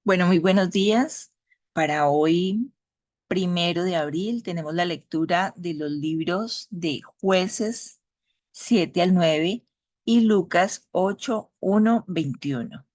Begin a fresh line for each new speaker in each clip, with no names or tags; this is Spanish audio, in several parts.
Bueno, muy buenos días. Para hoy, 1 de abril, tenemos la lectura de los libros de Jueces 7 al 9 y Lucas 8, 1, 21.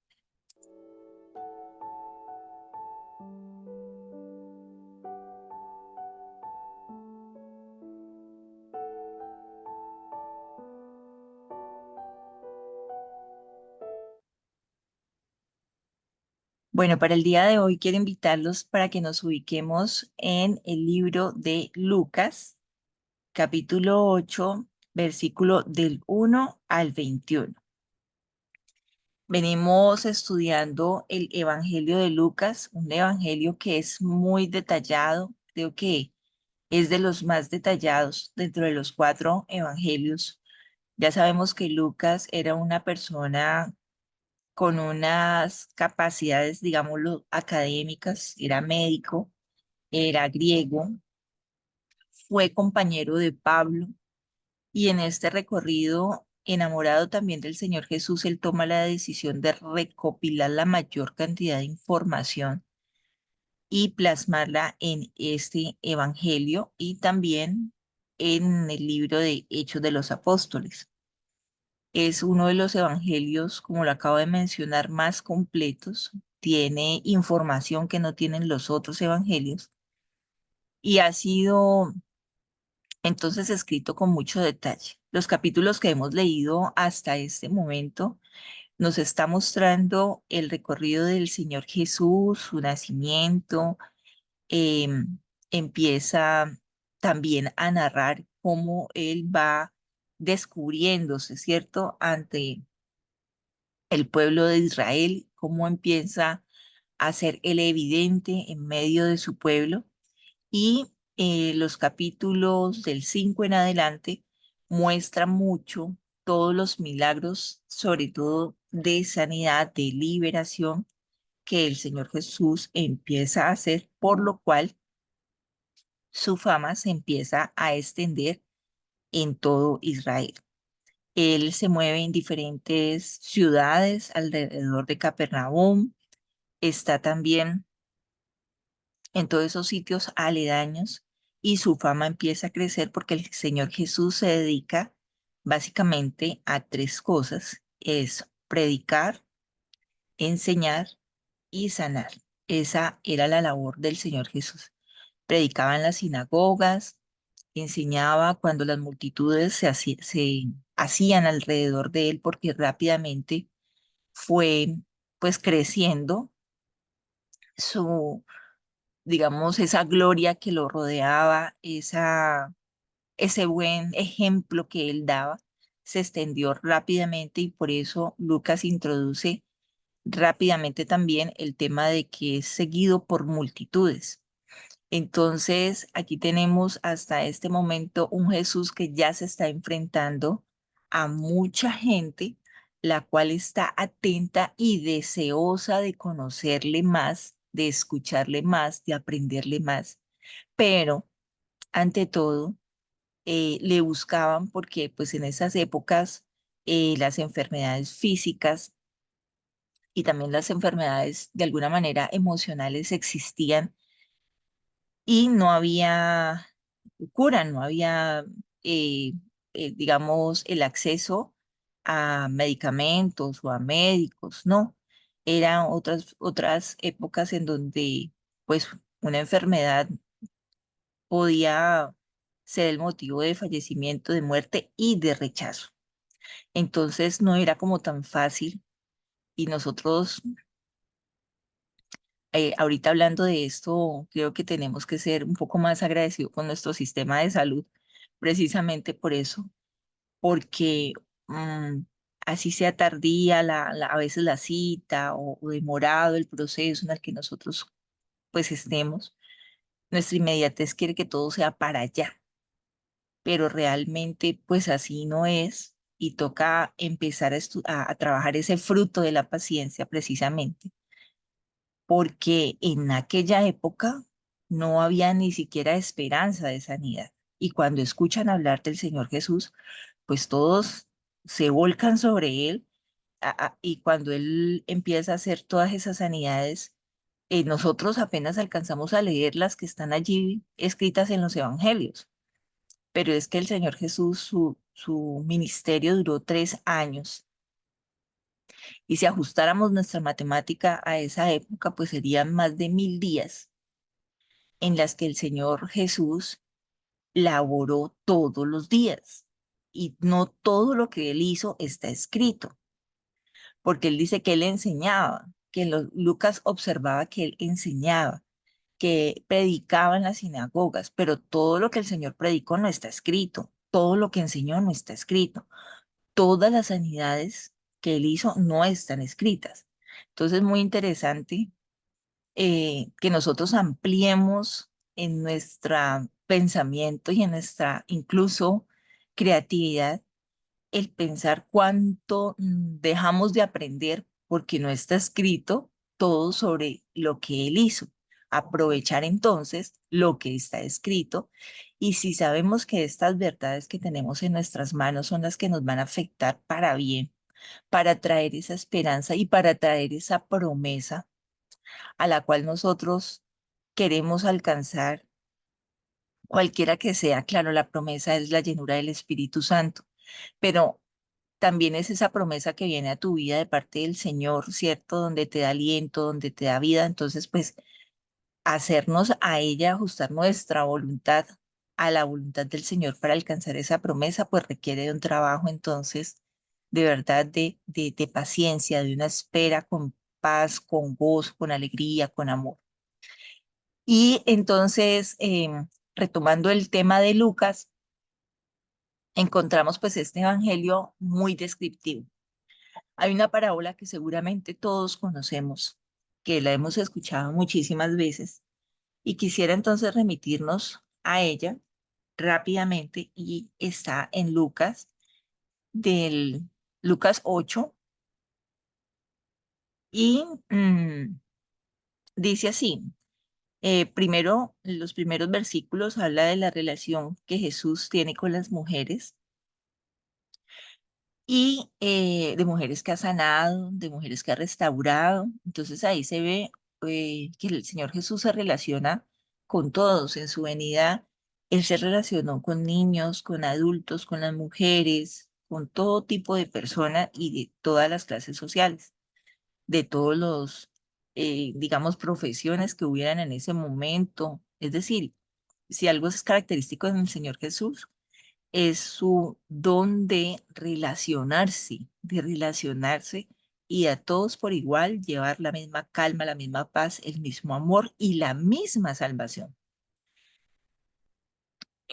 Bueno, para el día de hoy quiero invitarlos para que nos ubiquemos en el libro de Lucas, capítulo 8, versículo del 1 al 21. Venimos estudiando el Evangelio de Lucas, un evangelio que es muy detallado, creo que es de los más detallados dentro de los 4 evangelios. Ya sabemos que Lucas era una persona con unas capacidades, digámoslo, académicas, era médico, era griego, fue compañero de Pablo y en este recorrido, enamorado también del Señor Jesús, él toma la decisión de recopilar la mayor cantidad de información y plasmarla en este evangelio y también en el libro de Hechos de los Apóstoles. Es uno de los evangelios, como lo acabo de mencionar, más completos. Tiene información que no tienen los otros evangelios y ha sido entonces escrito con mucho detalle. Los capítulos que hemos leído hasta este momento nos está mostrando el recorrido del Señor Jesús, su nacimiento. Empieza también a narrar cómo él va descubriéndose, ¿cierto?, ante el pueblo de Israel, cómo empieza a ser el evidente en medio de su pueblo. Y los capítulos del 5 en adelante muestran mucho todos los milagros, sobre todo de sanidad, de liberación, que el Señor Jesús empieza a hacer, por lo cual su fama se empieza a extender en todo Israel. Él se mueve en diferentes ciudades alrededor de Capernaum, está también en todos esos sitios aledaños y su fama empieza a crecer porque el Señor Jesús se dedica básicamente a 3 cosas: es predicar, enseñar y sanar. Esa era la labor del Señor Jesús. Predicaba en las sinagogas, enseñaba cuando las multitudes se hacían alrededor de él porque rápidamente fue pues creciendo su, digamos, esa gloria que lo rodeaba, ese buen ejemplo que él daba, se extendió rápidamente y por eso Lucas introduce rápidamente también el tema de que es seguido por multitudes. Entonces, aquí tenemos hasta este momento un Jesús que ya se está enfrentando a mucha gente, la cual está atenta y deseosa de conocerle más, de escucharle más, de aprenderle más. Pero, ante todo, le buscaban porque, pues, en esas épocas, las enfermedades físicas y también las enfermedades de alguna manera emocionales existían y no había cura, no había, eh, digamos, el acceso a medicamentos o a médicos, no. Eran otras épocas en donde, pues, una enfermedad podía ser el motivo de fallecimiento, de muerte y de rechazo. Entonces, no era como tan fácil y nosotros, ahorita hablando de esto, creo que tenemos que ser un poco más agradecidos con nuestro sistema de salud, precisamente por eso, porque mm, así sea tardía a veces la cita o demorado el proceso en el que nosotros pues estemos, nuestra inmediatez quiere que todo sea para allá, pero realmente pues así no es y toca empezar a trabajar ese fruto de la paciencia precisamente porque en aquella época no había ni siquiera esperanza de sanidad. Y cuando escuchan hablar del Señor Jesús, pues todos se volcan sobre él y cuando él empieza a hacer todas esas sanidades, nosotros apenas alcanzamos a leer las que están allí escritas en los evangelios, pero es que el Señor Jesús, su ministerio duró 3 años y si ajustáramos nuestra matemática a esa época, pues serían más de 1000 días en las que el Señor Jesús laboró todos los días y no todo lo que él hizo está escrito, porque él dice que él enseñaba, que Lucas observaba que él enseñaba, que predicaba en las sinagogas, pero todo lo que el Señor predicó no está escrito, todo lo que enseñó no está escrito, todas las sanidades que él hizo no están escritas. Entonces, muy interesante que nosotros ampliemos en nuestro pensamiento y en nuestra incluso creatividad el pensar cuánto dejamos de aprender porque no está escrito todo sobre lo que él hizo. Aprovechar entonces lo que está escrito y si sabemos que estas verdades que tenemos en nuestras manos son las que nos van a afectar para bien, para traer esa esperanza y para traer esa promesa a la cual nosotros queremos alcanzar, cualquiera que sea, claro, la promesa es la llenura del Espíritu Santo, pero también es esa promesa que viene a tu vida de parte del Señor, ¿cierto? Donde te da aliento, donde te da vida. Entonces, pues, hacernos a ella, ajustar nuestra voluntad a la voluntad del Señor para alcanzar esa promesa, pues requiere de un trabajo, entonces, de verdad, de paciencia, de una espera con paz, con gozo, con alegría, con amor. Y entonces, retomando el tema de Lucas, encontramos pues este evangelio muy descriptivo. Hay una parábola que seguramente todos conocemos, que la hemos escuchado muchísimas veces, y quisiera entonces remitirnos a ella rápidamente, y está en Lucas, del Lucas 8, y dice así, primero, los primeros versículos habla de la relación que Jesús tiene con las mujeres, y de mujeres que ha sanado, de mujeres que ha restaurado. Entonces ahí se ve que el Señor Jesús se relaciona con todos. En su venida, Él se relacionó con niños, con adultos, con las mujeres, con todo tipo de personas y de todas las clases sociales, de todos los, digamos, profesiones que hubieran en ese momento. Es decir, si algo es característico en el Señor Jesús, es su don de relacionarse y a todos por igual llevar la misma calma, la misma paz, el mismo amor y la misma salvación.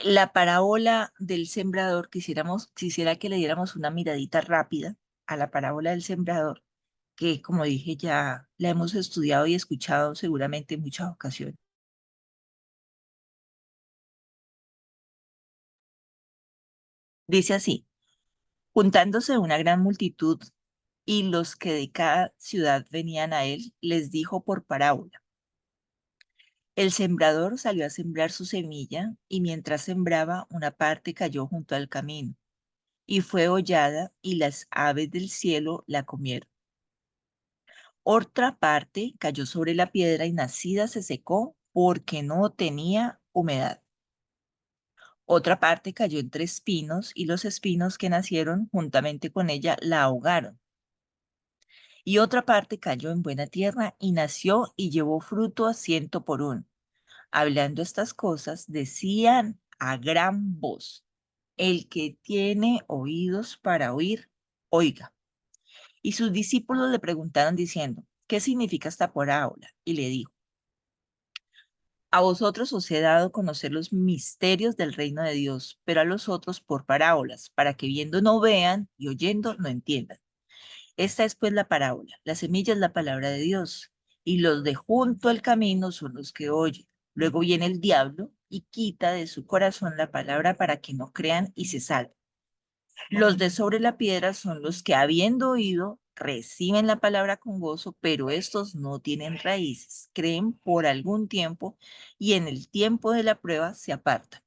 La parábola del sembrador, quisiera que le diéramos una miradita rápida a la parábola del sembrador, que como dije ya la hemos estudiado y escuchado seguramente en muchas ocasiones. Dice así, juntándose una gran multitud y los que de cada ciudad venían a él, les dijo por parábola. El sembrador salió a sembrar su semilla y mientras sembraba, una parte cayó junto al camino y fue hollada y las aves del cielo la comieron. Otra parte cayó sobre la piedra y nacida se secó porque no tenía humedad. Otra parte cayó entre espinos y los espinos que nacieron juntamente con ella la ahogaron. Y otra parte cayó en buena tierra y nació y llevó fruto a 100 por 1. Hablando estas cosas, decían a gran voz, el que tiene oídos para oír, oiga. Y sus discípulos le preguntaron diciendo, ¿qué significa esta parábola? Y le dijo, a vosotros os he dado a conocer los misterios del reino de Dios, pero a los otros por parábolas, para que viendo no vean y oyendo no entiendan. Esta es pues la parábola. La semilla es la palabra de Dios y los de junto al camino son los que oyen. Luego viene el diablo y quita de su corazón la palabra para que no crean y se salven. Los de sobre la piedra son los que habiendo oído reciben la palabra con gozo, pero estos no tienen raíces, creen por algún tiempo y en el tiempo de la prueba se apartan.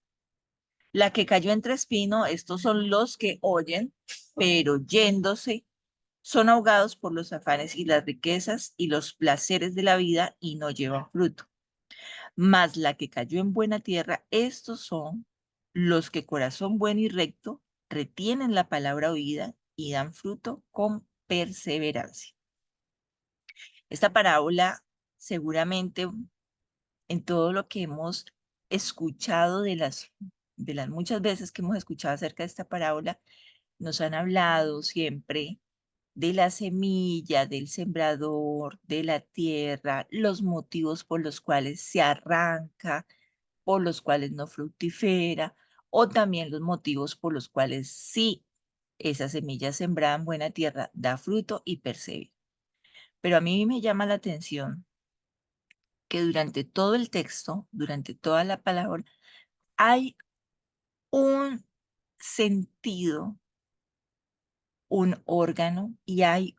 La que cayó entre espino, estos son los que oyen, pero yéndose, son ahogados por los afanes y las riquezas y los placeres de la vida y no llevan fruto. Mas la que cayó en buena tierra, estos son los que corazón bueno y recto retienen la palabra oída y dan fruto con perseverancia. Esta parábola seguramente en todo lo que hemos escuchado de las muchas veces que hemos escuchado acerca de esta parábola, nos han hablado siempre de la semilla, del sembrador, de la tierra, los motivos por los cuales se arranca, por los cuales no fructifera, o también los motivos por los cuales sí, esa semilla sembrada en buena tierra da fruto y persevera. Pero a mí me llama la atención que durante todo el texto, durante toda la palabra, hay un sentido, un órgano y hay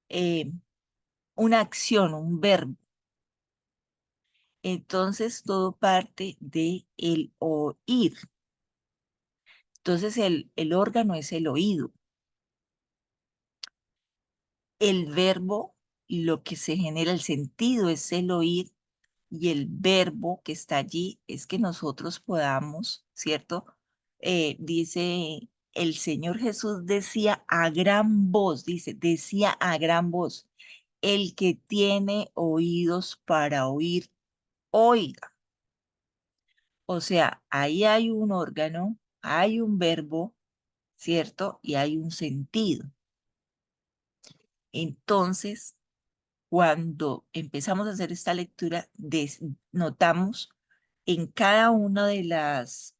eh, una acción, un verbo. Entonces todo parte de el oír. Entonces el órgano es el oído. El verbo, lo que se genera, el sentido es el oír y el verbo que está allí es que nosotros podamos, ¿cierto? Dice el Señor Jesús decía a gran voz, decía a gran voz, el que tiene oídos para oír, oiga. O sea, ahí hay un órgano, hay un verbo, ¿cierto? Y hay un sentido. Entonces, cuando empezamos a hacer esta lectura, notamos en cada una de las,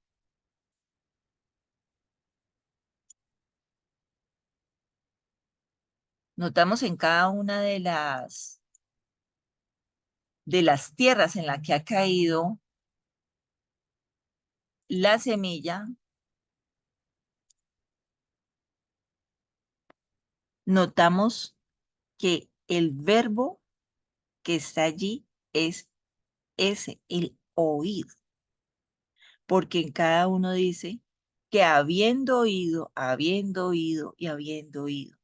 notamos en cada una de las tierras en la que ha caído la semilla, notamos que el verbo que está allí es ese, el oír, porque en cada uno dice que habiendo oído y habiendo oído.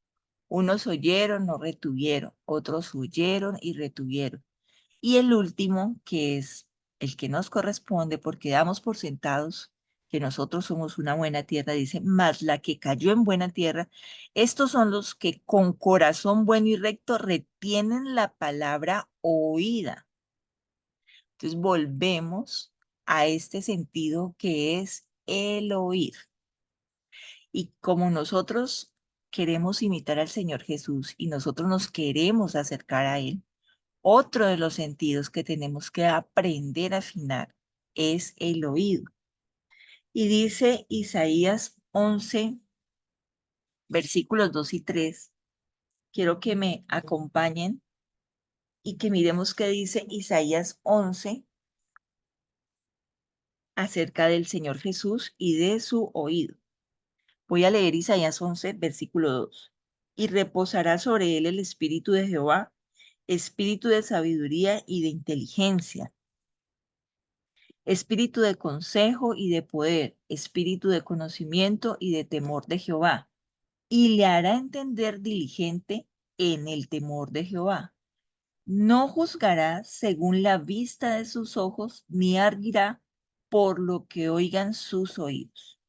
Unos oyeron, no retuvieron, otros oyeron y retuvieron. Y el último, que es el que nos corresponde, porque damos por sentados que nosotros somos una buena tierra, dice, mas la que cayó en buena tierra, estos son los que con corazón bueno y recto retienen la palabra oída. Entonces volvemos a este sentido que es el oír. Y como nosotros queremos imitar al Señor Jesús y nosotros nos queremos acercar a Él, otro de los sentidos que tenemos que aprender a afinar es el oído. Y dice Isaías 11, versículos 2 y 3. Quiero que me acompañen y que miremos qué dice Isaías 11 acerca del Señor Jesús y de su oído. Voy a leer Isaías 11, versículo 2. Y reposará sobre él el espíritu de Jehová, espíritu de sabiduría y de inteligencia, espíritu de consejo y de poder, espíritu de conocimiento y de temor de Jehová. Y le hará entender diligente en el temor de Jehová. No juzgará según la vista de sus ojos, ni arguirá por lo que oigan sus oídos.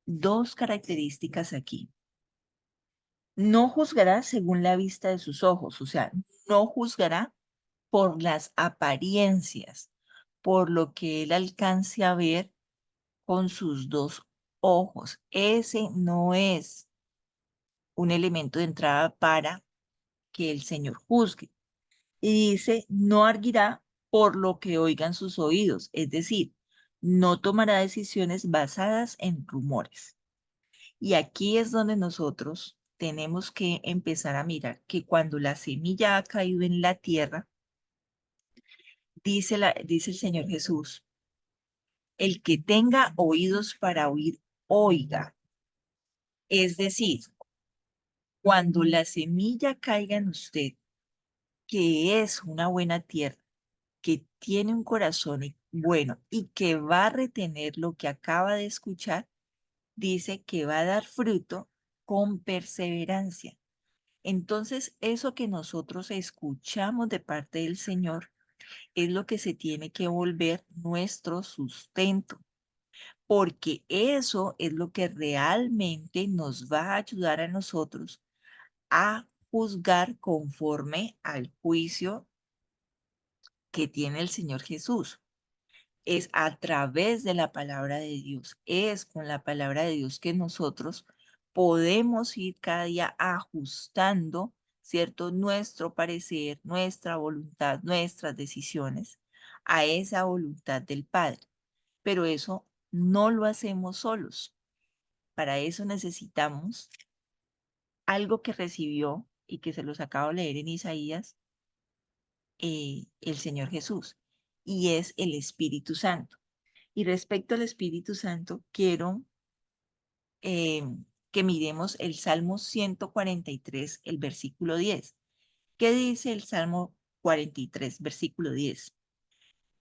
Dos características aquí. No juzgará según la vista de sus ojos, o sea, no juzgará por las apariencias, por lo que él alcance a ver con sus dos ojos. Ese no es un elemento de entrada para que el Señor juzgue. Y dice, no arguirá por lo que oigan sus oídos, es decir, no tomará decisiones basadas en rumores. Y aquí es donde nosotros tenemos que empezar a mirar que cuando la semilla ha caído en la tierra, dice el Señor Jesús, el que tenga oídos para oír, oiga. Es decir, cuando la semilla caiga en usted, que es una buena tierra, que tiene un corazón y Bueno, y que va a retener lo que acaba de escuchar, dice que va a dar fruto con perseverancia. Entonces, eso que nosotros escuchamos de parte del Señor es lo que se tiene que volver nuestro sustento, porque eso es lo que realmente nos va a ayudar a nosotros a juzgar conforme al juicio que tiene el Señor Jesús. Es a través de la palabra de Dios, es con la palabra de Dios que nosotros podemos ir cada día ajustando, ¿cierto? Nuestro parecer, nuestra voluntad, nuestras decisiones a esa voluntad del Padre. Pero eso no lo hacemos solos. Para eso necesitamos algo que recibió y que se los acabo de leer en Isaías, el Señor Jesús, y es el Espíritu Santo. Y respecto al Espíritu Santo, quiero eh, que miremos el Salmo 143, el versículo 10. ¿Qué dice el Salmo 43, versículo 10?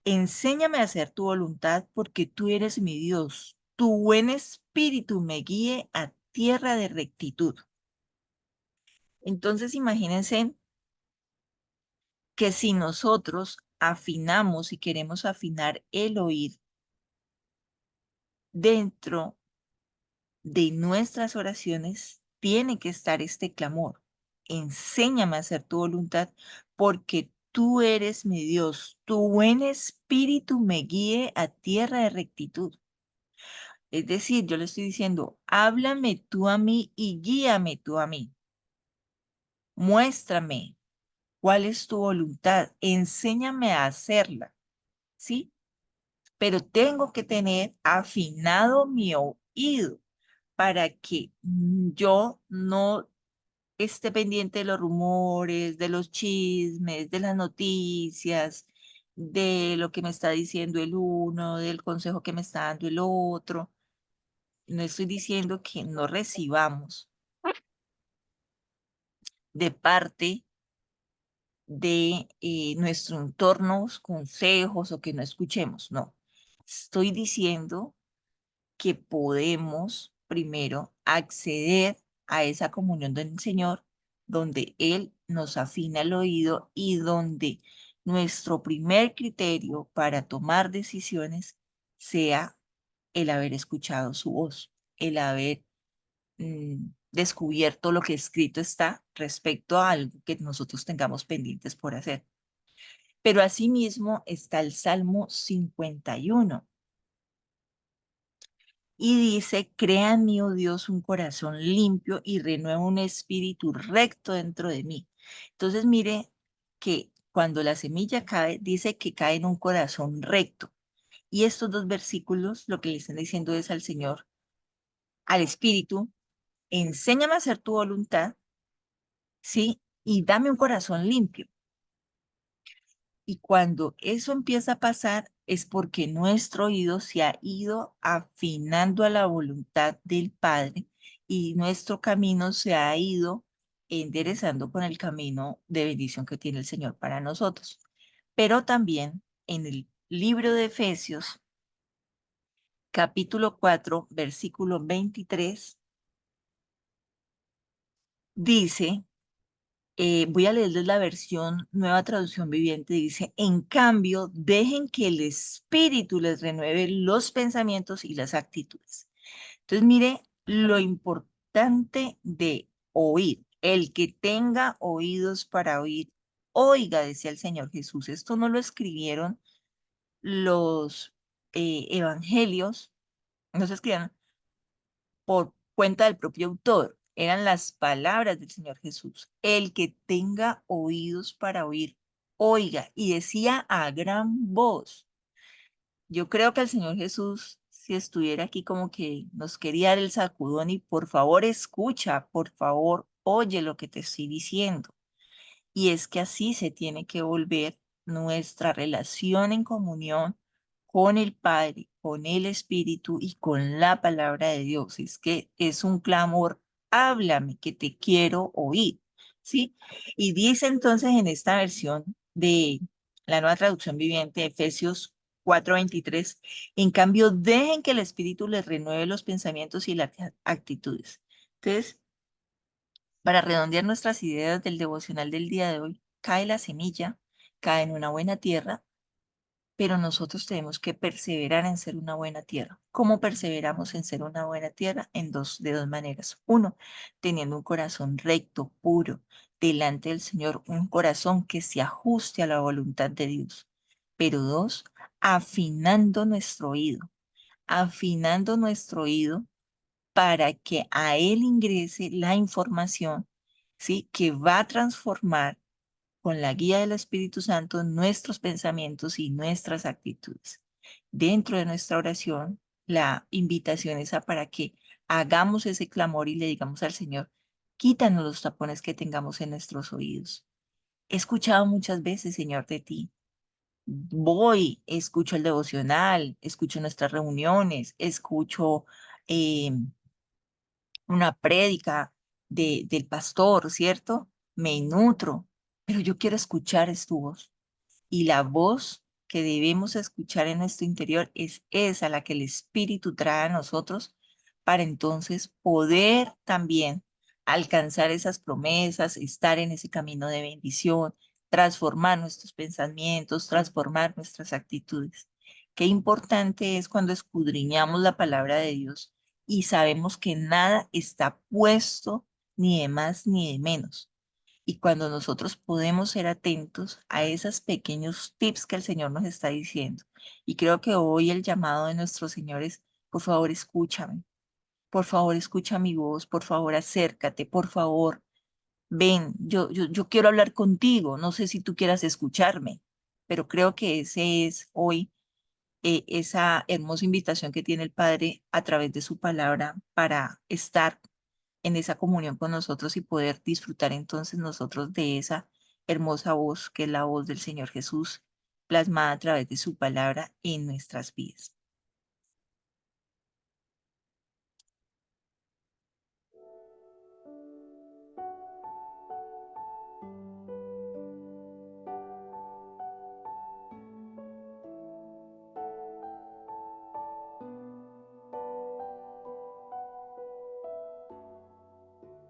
Enséñame a hacer tu voluntad porque tú eres mi Dios. Tu buen espíritu me guíe a tierra de rectitud. Entonces, imagínense que si nosotros afinamos y queremos afinar el oír dentro de nuestras oraciones, tiene que estar este clamor. Enséñame a hacer tu voluntad porque tú eres mi Dios. Tu buen espíritu me guíe a tierra de rectitud. Es decir, yo le estoy diciendo, háblame tú a mí y guíame tú a mí. Muéstrame cuál es tu voluntad. Enséñame a hacerla, ¿sí? Pero tengo que tener afinado mi oído para que yo no esté pendiente de los rumores, de los chismes, de las noticias, de lo que me está diciendo el uno, del consejo que me está dando el otro. No estoy diciendo que no recibamos de parte de nuestro entorno consejos o que no escuchemos, no. Estoy diciendo que podemos primero acceder a esa comunión del Señor, donde Él nos afina el oído y donde nuestro primer criterio para tomar decisiones sea el haber escuchado su voz, el haber descubierto lo que escrito está respecto a algo que nosotros tengamos pendientes por hacer. Pero asimismo está el Salmo 51 y dice, crea en mí, oh Dios, un corazón limpio y renueva un espíritu recto dentro de mí. Entonces, mire que cuando la semilla cae, dice que cae en un corazón recto. Y estos dos versículos lo que le están diciendo es al Señor, al Espíritu, enséñame a hacer tu voluntad, ¿sí? Y dame un corazón limpio. Y cuando eso empieza a pasar es porque nuestro oído se ha ido afinando a la voluntad del Padre y nuestro camino se ha ido enderezando con el camino de bendición que tiene el Señor para nosotros. Pero también en el libro de Efesios, capítulo 4, versículo 23, dice, voy a leerles la versión Nueva Traducción Viviente. Dice, en cambio, dejen que el Espíritu les renueve los pensamientos y las actitudes. Entonces, mire lo importante de oír. El que tenga oídos para oír, oiga, decía el Señor Jesús. Esto no lo escribieron los evangelios, no se escribieron por cuenta del propio autor. Eran las palabras del Señor Jesús. El que tenga oídos para oír, oiga. Y decía a gran voz. Yo creo que el Señor Jesús, si estuviera aquí, como que nos quería dar el sacudón y por favor escucha, por favor oye lo que te estoy diciendo. Y es que así se tiene que volver nuestra relación en comunión con el Padre, con el Espíritu y con la palabra de Dios. Es que es un clamor, háblame, que te quiero oír, ¿sí? Y dice entonces en esta versión de la Nueva Traducción Viviente, Efesios 4:23. En cambio, dejen que el Espíritu les renueve los pensamientos y las actitudes. Entonces, para redondear nuestras ideas del devocional del día de hoy, cae la semilla, cae en una buena tierra, pero nosotros tenemos que perseverar en ser una buena tierra. ¿Cómo perseveramos en ser una buena tierra? De dos maneras. Uno, teniendo un corazón recto, puro, delante del Señor, un corazón que se ajuste a la voluntad de Dios. Pero dos, afinando nuestro oído para que a Él ingrese la información, ¿sí? Que va a transformar con la guía del Espíritu Santo nuestros pensamientos y nuestras actitudes. Dentro de nuestra oración, la invitación es a para que hagamos ese clamor y le digamos al Señor, quítanos los tapones que tengamos en nuestros oídos. He escuchado muchas veces, Señor, de ti. Voy, escucho el devocional, escucho nuestras reuniones, escucho eh, una prédica del pastor, ¿cierto? Me nutro, pero yo quiero escuchar es tu voz. Y la voz que debemos escuchar en nuestro interior es esa, la que el Espíritu trae a nosotros para entonces poder también alcanzar esas promesas, estar en ese camino de bendición, transformar nuestros pensamientos, transformar nuestras actitudes. Qué importante es cuando escudriñamos la palabra de Dios y sabemos que nada está puesto ni de más ni de menos y cuando nosotros podemos ser atentos a esos pequeños tips que el Señor nos está diciendo. Y creo que hoy el llamado de nuestro Señor es, por favor, escúchame, por favor, escucha mi voz, por favor, acércate, por favor, ven, yo quiero hablar contigo, no sé si tú quieras escucharme, pero creo que ese es hoy esa hermosa invitación que tiene el Padre a través de su palabra para estar en esa comunión con nosotros y poder disfrutar entonces nosotros de esa hermosa voz que es la voz del Señor Jesús plasmada a través de su palabra en nuestras vidas.